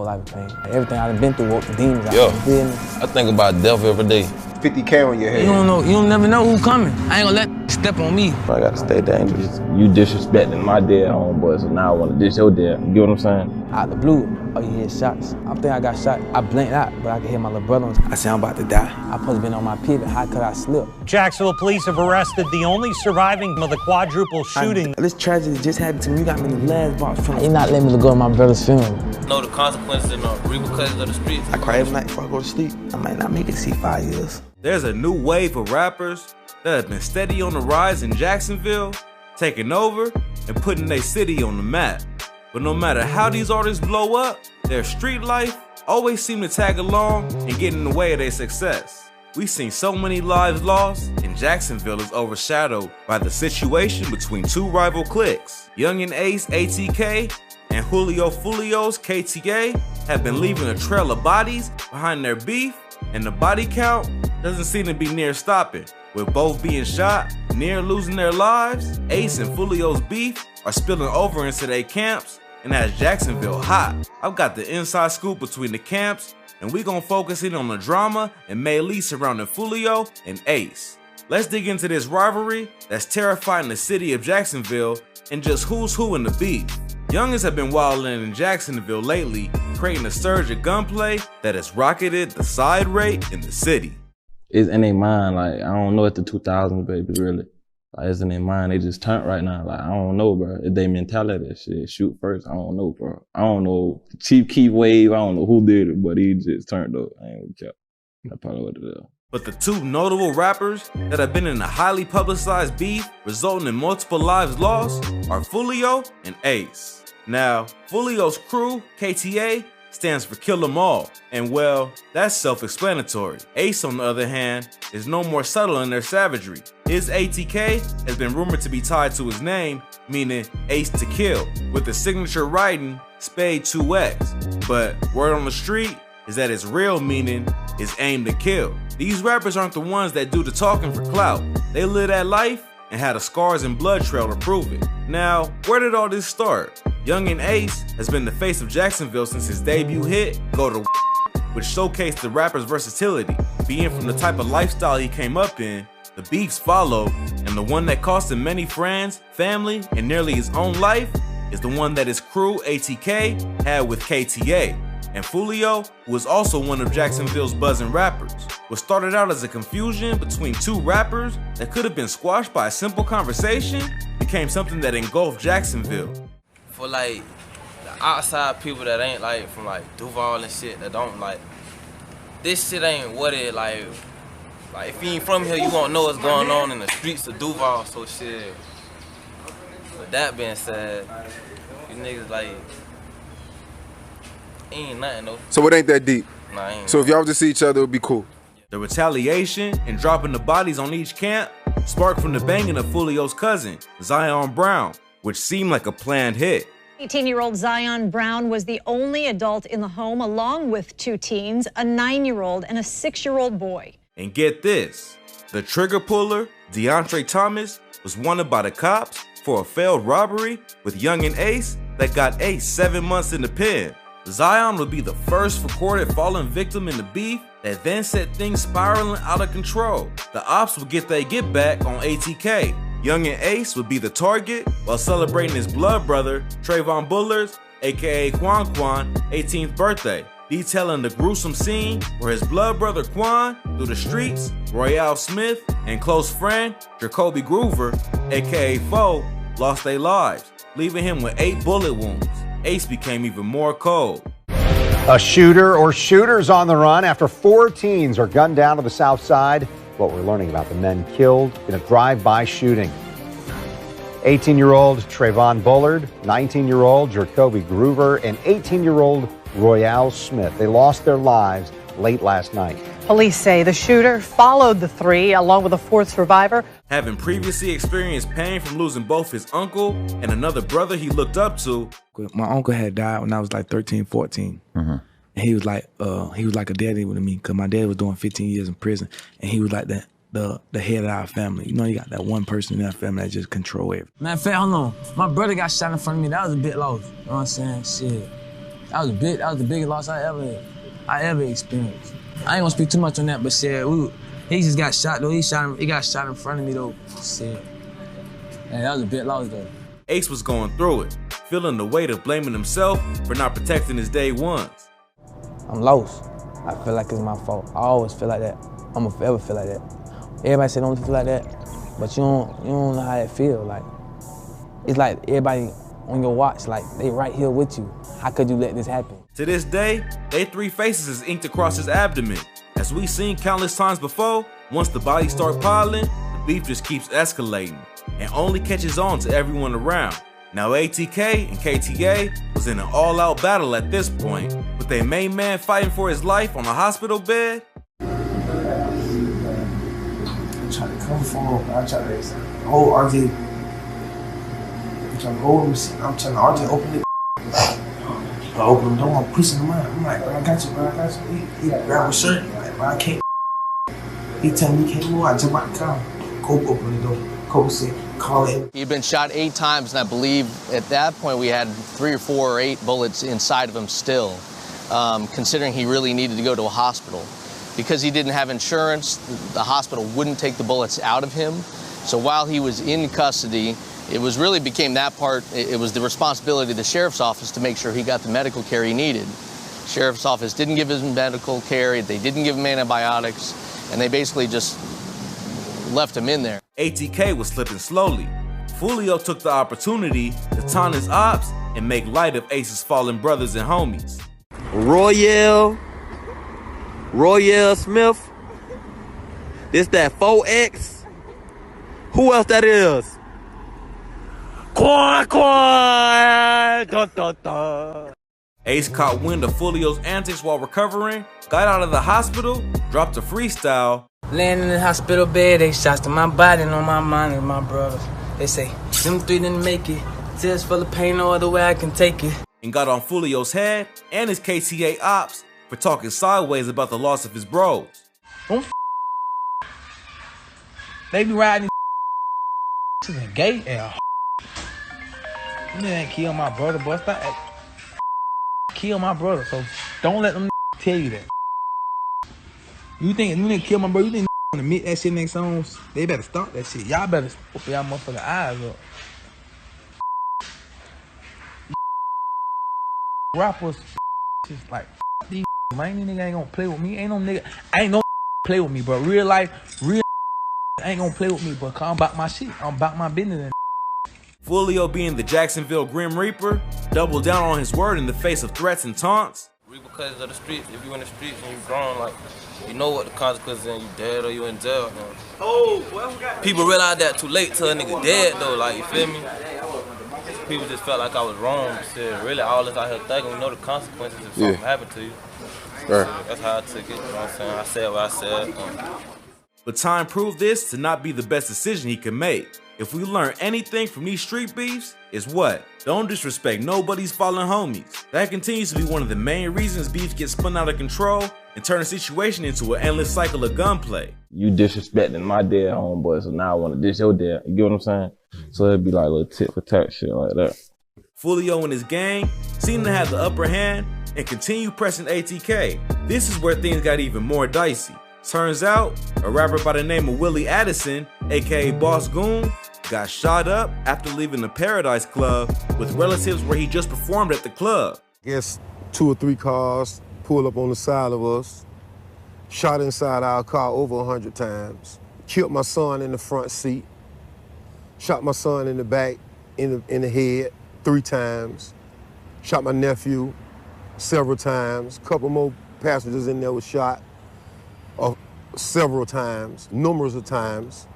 whole life of pain. Everything I've been through, woke the demons out of me. I think about death every day. 50K on your head. You don't never know who's coming. I ain't gonna let step on me. I gotta stay dangerous. You disrespecting my dead homeboy, so now I wanna dish your dead. You get what I'm saying? Out the blue, oh, you hear shots. I think I got shot. I blinked out, but I could hear my little brother. I said, I'm about to die. I supposed to been on my pivot. How could I slip? Jacksonville police have arrested the only surviving of the quadruple shooting. This tragedy just happened to me. You got me in the last box. You're not letting me go to my brother's funeral. Know the consequences and the repercussions of the streets. I cry every night before I go to sleep. I might not make it to see 5 years. There's a new wave of rappers that have been steady on the rise in Jacksonville, taking over and putting their city on the map. But no matter how these artists blow up, their street life always seem to tag along and get in the way of their success. We've seen so many lives lost, and Jacksonville is overshadowed by the situation between two rival cliques. Young and Ace ATK and Julio Fulio's KTA have been leaving a trail of bodies behind their beef, and the body count doesn't seem to be near stopping. With both being shot, near losing their lives, Ace and Fulio's beef are spilling over into their camps and has Jacksonville hot. I've got the inside scoop between the camps, and we gon' focus in on the drama and melee surrounding Fulio and Ace. Let's dig into this rivalry that's terrifying the city of Jacksonville and just who's who in the beef. Youngins have been wildin' in Jacksonville lately, creating a surge of gunplay that has rocketed the side rate in the city. It's in their mind, like, I don't know at the 2000s, baby, really. Like, it's in their mind, they just turned right now. Like, I don't know, bro. It's their mentality, that shit. Shoot first, I don't know, bro. I don't know. Chief Keef Wave, I don't know who did it, but he just turned up. I ain't gonna cap. That's probably what it is. But the two notable rappers that have been in a highly publicized beef resulting in multiple lives lost are Fulio and Ace. Now, Fulio's crew, KTA, stands for Kill 'Em All, and well, that's self-explanatory. Ace, on the other hand, is no more subtle in their savagery. His ATK has been rumored to be tied to his name, meaning Ace to Kill, with the signature writing Spade 2X. But word on the street is that its real meaning is Aim to Kill. These rappers aren't the ones that do the talking for clout. They live that life and had a scars and blood trail to prove it. Now, where did all this start? Young and Ace has been the face of Jacksonville since his debut hit, Go to which showcased the rapper's versatility. Being from the type of lifestyle he came up in, the beefs followed, and the one that cost him many friends, family, and nearly his own life is the one that his crew, ATK, had with KTA. And Fulio, who is also one of Jacksonville's buzzing rappers. What started out as a confusion between two rappers that could have been squashed by a simple conversation became something that engulfed Jacksonville. For like the outside people that ain't like from like Duval and shit, that don't like, this shit ain't what it like if you ain't from here, you won't know what's going on in the streets of Duval, so shit. With that being said, these niggas like, ain't nothing though. So it ain't that deep? Nah, ain't. So if y'all just see each other, it would be cool. The retaliation and dropping the bodies on each camp sparked from the banging of Fulio's cousin, Zion Brown, which seemed like a planned hit. 18-year-old Zion Brown was the only adult in the home, along with two teens, a 9-year-old and a 6-year-old boy. And get this, the trigger puller, DeAndre Thomas, was wanted by the cops for a failed robbery with Young and Ace that got Ace 7 months in the pen. Zion would be the first recorded fallen victim in the beef that then set things spiraling out of control. The ops would get their get back on ATK. Young and Ace would be the target while celebrating his blood brother, Trayvon Bullard's, aka Quan, 18th birthday, detailing the gruesome scene where his blood brother Quan, through the streets, Royale Smith, and close friend, Jacoby Groover, aka Foe, lost their lives, leaving him with 8 bullet wounds. Ace became even more cold. A shooter or shooters on the run after 4 teens are gunned down to the south side. What we're learning about the men killed in a drive-by shooting. 18-year-old Trayvon Bullard, 19-year-old Jacoby Groover, and 18-year-old Royale Smith. They lost their lives late last night. Police say the shooter followed the 3 along with a 4th survivor. Having previously experienced pain from losing both his uncle and another brother he looked up to. My uncle had died when I was like 13, 14. And he was like a daddy with me, because my dad was doing 15 years in prison, and he was like the head of our family. You know, you got that one person in that family that just control everything. Matter of fact, hold on. My brother got shot in front of me. That was a bit lost. You know what I'm saying? Shit. That was the biggest loss I ever experienced. I ain't gonna speak too much on that, but shit, he just got shot though. He got shot in front of me though. Shit. Man, that was a big loss though. Ace was going through it, feeling the weight of blaming himself for not protecting his day ones. I'm lost. I feel like it's my fault. I always feel like that. I'm gonna forever feel like that. Everybody say don't feel like that, but you don't know how that feel. Like, it's like everybody on your watch, like they right here with you. How could you let this happen? To this day, they three faces is inked across his abdomen. As we've seen countless times before, once the bodies start piling, the beef just keeps escalating and only catches on to everyone around. Now ATK and KTA was in an all-out battle at this point, with their main man fighting for his life on a hospital bed. I'm trying to come for him. I'm trying to hold RJ. I'm trying to hold him. I'm trying to RJ open it. I open the door, I'm pushing him out. I'm like, bro, I got you, bro, I got you. He grab a shirt. I'm like, bro, I can't. He tell me he can't move. I jump out the car. Cope open the door. Cope said, call it. He'd been shot 8 times, and I believe at that point we had 3 or 4 or 8 bullets inside of him still, considering he really needed to go to a hospital. Because he didn't have insurance, the hospital wouldn't take the bullets out of him. So while he was in custody, it was really became that part, it was the responsibility of the sheriff's office to make sure he got the medical care he needed. Sheriff's office didn't give him medical care, they didn't give him antibiotics, and they basically just left him in there. ATK was slipping slowly. Fulio took the opportunity to taunt his ops and make light of Ace's fallen brothers and homies. Royale Smith, this that 4X, who else that is? Quan, dun, dun, dun. Ace caught wind of Fulio's antics while recovering, got out of the hospital, dropped a freestyle. Laying in the hospital bed, they shots to my body and on my mind and my brothers. They say, them 3 didn't make it. Tears full of pain, no other way I can take it. And got on Fulio's head and his KTA ops for talking sideways about the loss of his bros. Don't they be riding to the gate and you didn't kill my brother, but stop kill my brother. So don't let them tell you that. You think you didn't kill my brother, you think want to admit that shit next songs? They better stop that shit. Y'all better open y'all motherfucking eyes up. Rappers just like these man, these nigga ain't gonna play with me. Ain't no nigga, ain't no play with me, bro. Real life, real ain't gonna play with me, but I'm about my shit. I'm about my business. Fulio, being the Jacksonville Grim Reaper, doubled down on his word in the face of threats and taunts. Because of the streets, if you in the streets and you grown, like, you know what the consequences are, and you dead or you in jail. People realize that too late till a nigga dead though, like, you feel me? People just felt like I was wrong. Shit, really, all this out here thugging, we know the consequences if something happened to you. Right. So that's how I took it, you know what I'm saying? I said what I said. But time proved this to not be the best decision he could make. If we learn anything from these street beefs, it's what? Don't disrespect nobody's fallen homies. That continues to be one of the main reasons beef gets spun out of control and turn a situation into an endless cycle of gunplay. You disrespecting my dead homeboy, so now I want to diss your dad. You get what I'm saying? So it'd be like a little tit for tat shit like that. Fulio and his gang seem to have the upper hand and continue pressing ATK. This is where things got even more dicey. Turns out, a rapper by the name of Willie Addison, aka Boss Goon, got shot up after leaving the Paradise Club with relatives where he just performed at the club. I guess 2 or 3 cars pulled up on the side of us, shot inside our car over 100 times, killed my son in the front seat, shot my son in the back, in the head 3 times, shot my nephew several times, a couple more passengers in there were shot several times, numerous of times,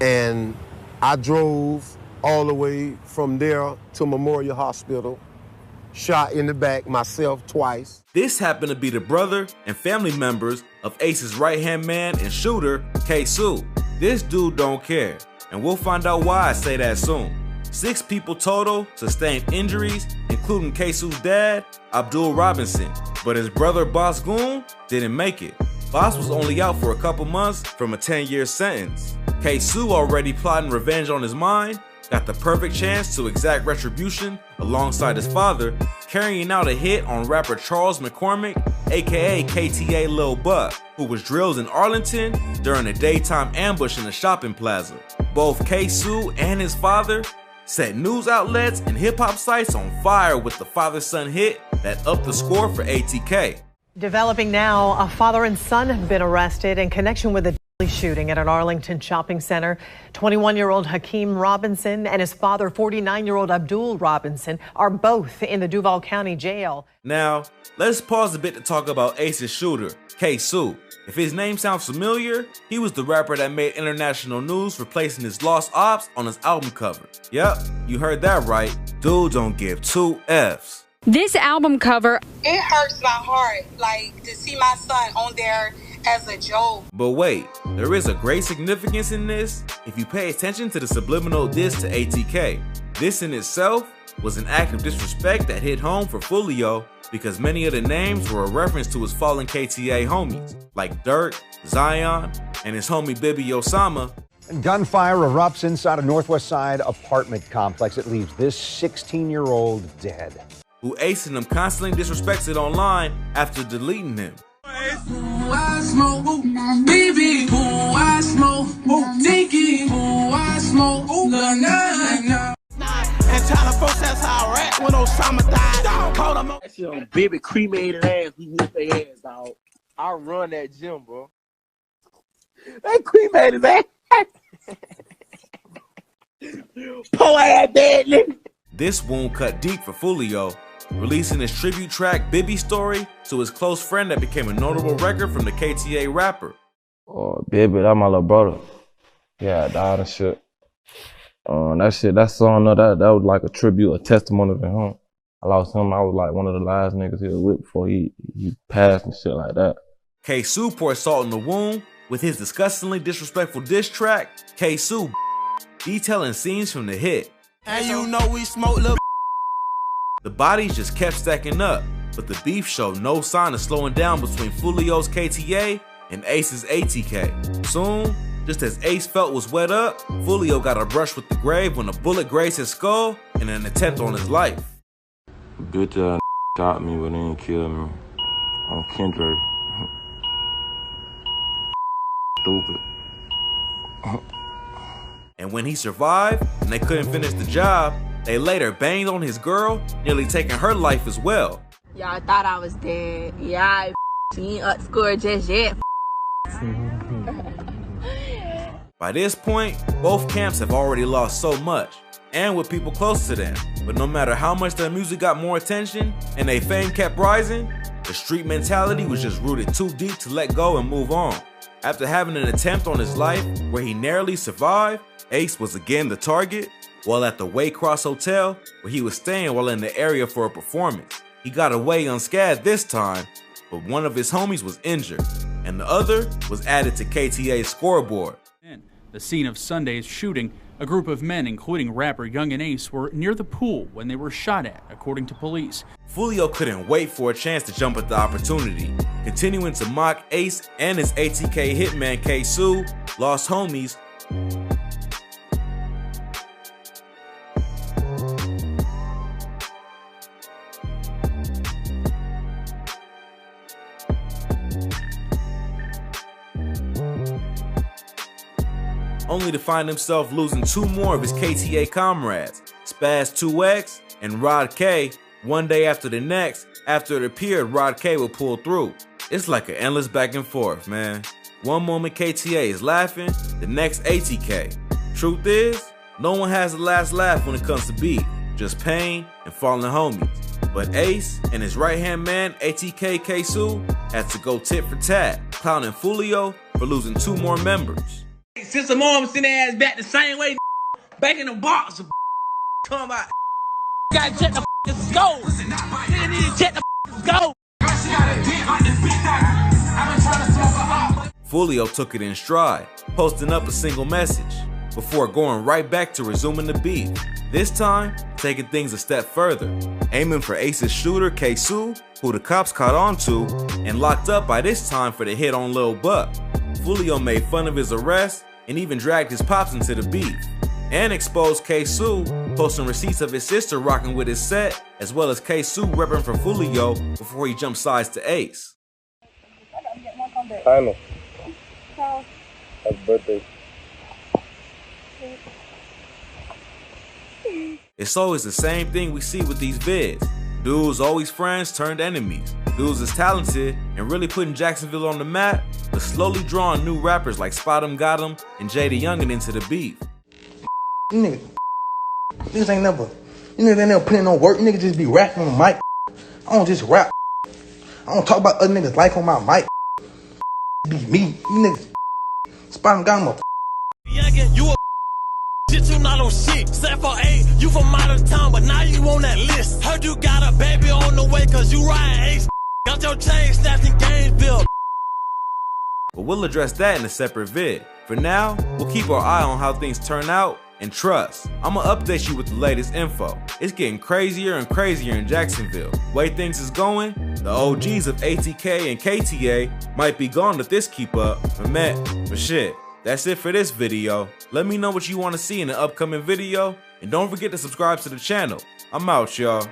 and I drove all the way from there to Memorial Hospital, shot in the back myself twice. This happened to be the brother and family members of Ace's right-hand man and shooter, K-Su. This dude don't care, and we'll find out why I say that soon. 6 people total sustained injuries, including K-Su's dad, Abdul Robinson, but his brother Boss Goon didn't make it. Boss was only out for a couple months from a 10-year sentence. K-Su, already plotting revenge on his mind, got the perfect chance to exact retribution alongside his father, carrying out a hit on rapper Charles McCormick, aka KTA Lil Buck, who was drilled in Arlington during a daytime ambush in a shopping plaza. Both K-Su and his father set news outlets and hip-hop sites on fire with the father-son hit that upped the score for ATK. Developing now, a father and son have been arrested in connection with a deadly shooting at an Arlington shopping center. 21-year-old Hakeem Robinson and his father, 49-year-old Abdul Robinson, are both in the Duval County Jail. Now, let's pause a bit to talk about Ace's shooter, K-Su. If his name sounds familiar, he was the rapper that made international news for placing his Lost Ops on his album cover. Yep, you heard that right. Dude don't give two Fs. This album cover, it hurts my heart, like, to see my son on there as a joke. But wait, there is a great significance in this if you pay attention to the subliminal diss to ATK. This in itself was an act of disrespect that hit home for Fulio because many of the names were a reference to his fallen KTA homies, like Dirk, Zion, and his homie Bibi Osama. Gunfire erupts inside a Northwest Side apartment complex. It leaves this 16-year-old dead. Who Ace and them constantly disrespected online after deleting him. I smoke, baby, I smoke, Dinky, I smoke, and tell the folks that's how I rap when Osama died. Call them That's your baby cremated ass, we whoop their ass, dog. I run that gym, bro. They cremated that. Poor ass dead nigga. This wound cut deep for Fulio, releasing his tribute track Bibi Story to his close friend that became a notable record from the KTA rapper. Oh, Bibi, that's my little brother. Yeah, died and shit. That song, that was like a tribute, a testimony to him. I lost him, I was like one of the last niggas he was with before he passed and shit like that. K-Su poured salt in the wound with his disgustingly disrespectful diss track, K-Su, detailing scenes from the hit. And you know we smoke little. The bodies just kept stacking up, but the beef showed no sign of slowing down between Fulio's KTA and Ace's ATK. Soon, just as Ace felt was wet up, Fulio got a brush with the grave when a bullet grazed his skull in an attempt on his life. Bitch ass got me, but they didn't kill me. I'm Kendrick. Stupid. And when he survived and they couldn't finish the job, they later banged on his girl, nearly taking her life as well. Y'all thought I was dead. Yeah, she ain't up score just yet. By this point, both camps have already lost so much, and with people close to them. But no matter how much their music got more attention and their fame kept rising, the street mentality was just rooted too deep to let go and move on. After having an attempt on his life where he narrowly survived, Ace was again the target, while at the Waycross Hotel, where he was staying while in the area for a performance. He got away unscathed this time, but one of his homies was injured, and the other was added to KTA's scoreboard. The scene of Sunday's shooting, a group of men, including rapper Young and Ace, were near the pool when they were shot at, according to police. Fulio couldn't wait for a chance to jump at the opportunity, continuing to mock Ace and his ATK hitman K-Su, lost homies. Only to find himself losing two more of his KTA comrades, Spaz 2X and Rod K, one day after the next, after it appeared Rod K would pull through. It's like an endless back and forth, man. One moment KTA is laughing, the next ATK. Truth is, no one has the last laugh when it comes to beef, just pain and fallen homies. But Ace and his right-hand man, ATK K-Su, had to go tit for tat, clowning Fulio for losing two more members. Since the mom sent their ass back the same way, back in the box. Talking about, gotta check the scope. Nigga need to check the scope. Fulio took it in stride, posting up a single message, before going right back to resuming the beef. This time, taking things a step further, aiming for Ace's shooter, K-Su, who the cops caught on to, and locked up by this time for the hit on Lil Buck. Fulio made fun of his arrest and even dragged his pops into the beef. and exposed K-Su, posting receipts of his sister rocking with his set, as well as K-Su repping for Fulio before he jumped sides to Ace. Tyler. Happy birthday. It's always the same thing we see with these vids. Dudes always friends turned enemies. Dudes is talented and really putting Jacksonville on the map, but slowly drawing new rappers like Spot 'em Got 'em and Jada Youngin into the beef. Niggas ain't never, niggas ain't never putting no work. Niggas just be rapping on the mic. I don't just rap. I don't talk about other niggas' life on my mic. Be me. You niggas. Spot 'em Got 'em. You a shit, you not on shit. Set for 8, you from out of town, but now you on that list. Heard you got a baby on the way, cause you riding Ace. Got your chain snapped in Gainesville. But we'll address that in a separate vid. For now, we'll keep our eye on how things turn out, and trust, I'ma update you with the latest info. It's getting crazier and crazier in Jacksonville. Way things is going, the OGs of ATK and KTA might be gone if this keep up, but shit. That's it for this video. Let me know what you want to see in the upcoming video, and don't forget to subscribe to the channel. I'm out, y'all.